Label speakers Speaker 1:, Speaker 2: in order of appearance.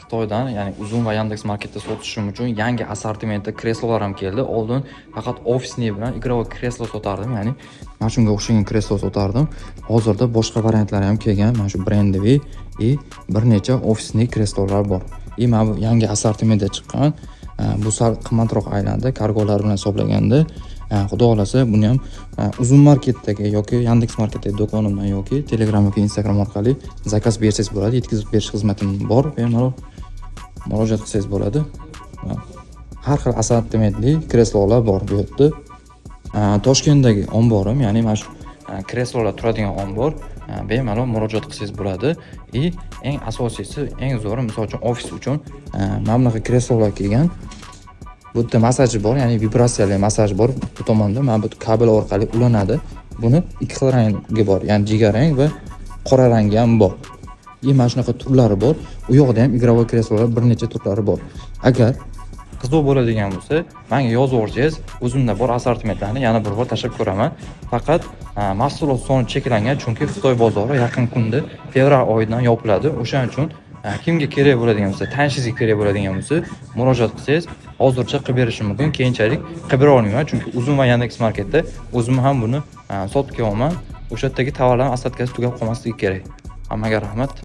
Speaker 1: Xitoydan, ya'ni Uzun va Yandex Marketda sotishim uchun yangi assortimentda kreslolar ham keldi. Oldin faqat ofisniy bilan игровой kreslo sotardim, ya'ni mana shunga o'xshagan kreslo sotardim. Hozirda boshqa variantlari ham kelgan. Mana shu brendiviy bir necha ofisniy kreslolar bor. Mana bu yangi assortimentda chiqqan. Bu sal qimmatroq aylandi kargolar bilan hisoblaganda. Xudo xolasa buni ham Uzun marketdagi yoki Yandex marketdagi do'konimdan yoki Telegram yoki Instagram orqali zakaz bersangiz bo'ladi. Yetkazib berish xizmatim bor. Bemalol murojaat qilsangiz bo'ladi. Har xil assortimentli kreslolar bor bu yerda. Toshkentdagi omborim, ya'ni mana shu kreslolar turadigan ombor, bemalol murojaat qilsangiz bo'ladi. Eng asosiysi, eng zo'ri, misol uchun ofis uchun mana bunaqa kreslolar kelgan. Bu yerda massaji bor, ya'ni vibratsiyali massaj bor. Bu tomonda mana bu kabel orqali ulanadi. Buni ikki xil rangi bor, ya'ni jigarrang va qora rangi ham bor. Mana shunaqa turlari bor. U yoqda ham игровой kreslolar bir necha turlari bor. Agar qiziq bo'ladigan bo'lsa, menga yozib o'rsangiz, o'zimda bor assortimentlarni yana bir bor tashlab ko'raman. Faqat mahsulot soni cheklangan, chunki Xitoy bozori yaqin kunda fevral oyidan yopiladi. O'shaning uchun kimga kerak bo'ladigan bo'lsa, tanishingizga kerak bo'ladigan bo'lsa, murojaat qilsangiz, hozircha qilib berishim mumkin. Keyinchalik qilib bera olmayman, chunki Uzun va Yandex marketda o'zim ham buni sotib kelyapman. O'sha yerdagi tovarlarning assortikasi tugab qolmasligi kerak. Hammaga rahmat.